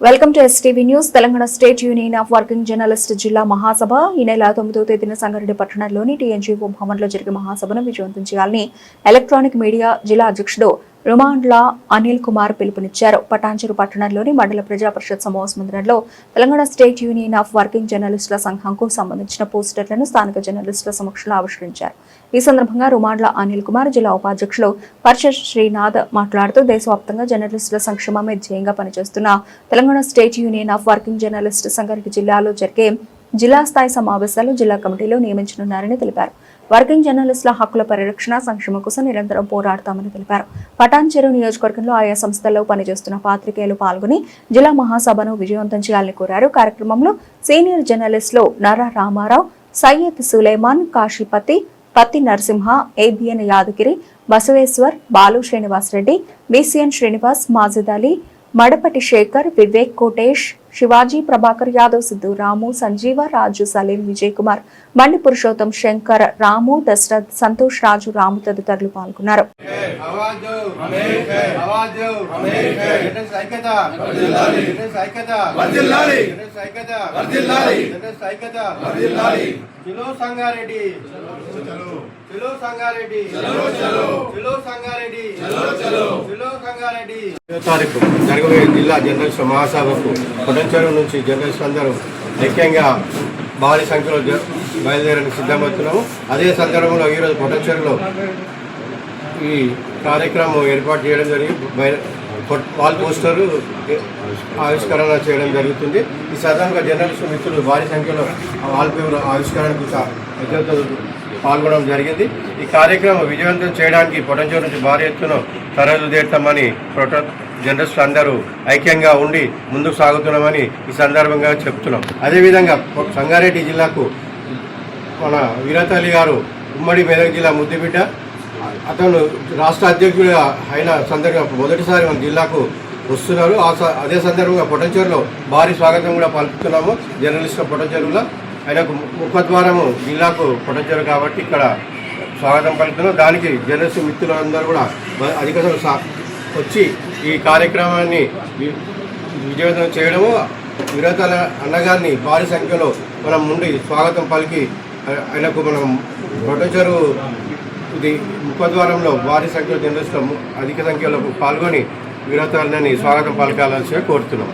Welcome to STV news. Telangana state union of working journalist జిల్లా మహాసభ ఈ నెల 9వ తేదీన సంగారెడ్డి పట్టణంలోని టీఎన్జీఓ భవన్లో జరిగే మహాసభను విజయవంతం చేయాలని ఎలక్ట్రానిక్ మీడియా జిల్లా అధ్యక్షుడు రుమాండ్ల అనిల్ కుమార్ పిలుపునిచ్చారు. పటాన్చెరు పట్టణంలోని మండల ప్రజా పరిషత్ సమావేశ మందిరంలో Telangana state union of working జర్నలిస్టుల సంఘంకు సంబంధించిన పోస్టర్లను స్థానిక జర్నలిస్టుల సమక్షంలో ఆవిష్కరించారు. ఈ సందర్భంగా రుమాండ్ల అనిల్ కుమార్ జిల్లా ఉపాధ్యక్షులు పరిషత్ శ్రీనాథ్ మాట్లాడుతూ దేశవ్యాప్తంగా జర్నలిస్టుల సంక్షేమమే ధ్యేయంగా పనిచేస్తున్న Telangana state union of working journalist Sangareddy జిల్లాలో జరిగే జిల్లా స్థాయి సమావేశాలు జిల్లా కమిటీలో నియమించనున్నారని తెలిపారు. వర్కింగ్ జర్నలిస్టుల హక్కుల పరిరక్షణ సంక్షేమం కోసం నిరంతరం పోరాడతామని తెలిపారు. పటాన్చెరు నియోజకవర్గంలో ఆయా సంస్థల్లో పనిచేస్తున్న పాత్రికేయులు పాల్గొని జిల్లా మహాసభను విజయవంతం చేయాలని కోరారు. కార్యక్రమంలో సీనియర్ జర్నలిస్టులు నర రామారావు, సయ్యద్ సులేమాన్, కాశీపతి, పత్తి నరసింహ, ఏబిఎన్ యాదగిరి, బసవేశ్వర్, బాలు శ్రీనివాసరెడ్డి, బీసీఎన్ శ్రీనివాస్, మాజిద్ అలీ, మడపటి శేఖర్, వివేక్ కోటేష్, శివాజీ, ప్రభాకర్ యాదవ్, సిద్ధు, రాము, సంజీవ, రాజు, సలీం, విజయ్ కుమార్, బండి పురుషోత్తం, శంకర్, రాము, దశరథ్, సంతోష్, రాజు, రాము తదితరులు పాల్గొన్నారు. తారీఖు జరగబోయే జిల్లా జర్నలిస్ట్ మహాసభకు పటాన్చెరు నుంచి జర్నలిస్టులు అందరూ ఐక్యంగా భారీ సంఖ్యలో బయలుదేరడానికి సిద్ధమవుతున్నాము. అదే సందర్భంలో ఈరోజు పటాన్చెరులో ఈ కార్యక్రమం ఏర్పాటు చేయడం జరిగి వాల్ పోస్టరు ఆవిష్కరణ చేయడం జరుగుతుంది. ఈ సాధారణంగా జర్నలిస్టు మిత్రులు భారీ సంఖ్యలో వాల్ పేపర్ ఆవిష్కరణకు పాల్గొనడం జరిగింది. ఈ కార్యక్రమం విజయవంతం చేయడానికి పటాన్చెరు నుంచి భారీ ఎత్తున తరలిదేస్తామని జర్నలిస్టులు అందరూ ఐక్యంగా ఉండి ముందుకు సాగుతున్నామని ఈ సందర్భంగా చెప్తున్నాం. అదేవిధంగా సంగారెడ్డి జిల్లాకు మన వీరతల్లి గారు ఉమ్మడి మెదక్ జిల్లా ముద్దుబిడ్డ, అతను రాష్ట్ర అధ్యక్షుడిగా అయిన సందర్భంగా మొదటిసారి మన జిల్లాకు వస్తున్నారు. అదే సందర్భంగా పటాన్చెరులో భారీ స్వాగతం కూడా పలుకుతున్నాము. జర్నలిస్టుల పటాన్చెరులో ఆయనకు ముఖద్వారము జిల్లాకు పటాన్చెరు కాబట్టి ఇక్కడ స్వాగతం పలుకుతున్నాం. దానికి జర్నలిస్టు మిత్రులందరూ కూడా అధిక వచ్చి ఈ కార్యక్రమాన్ని విజయవంతం చేయడము, వీరతల అన్నగారిని భారీ సంఖ్యలో మనం ముందు స్వాగతం పలికి ఆయనకు మనం పటాన్చెరు ఇది ముఖద్వారంలో భారీ సంఖ్యలో జర్నలిస్టులు అధిక సంఖ్యలో పాల్గొని వీరతలని స్వాగతం పలకాలని కోరుతున్నాం.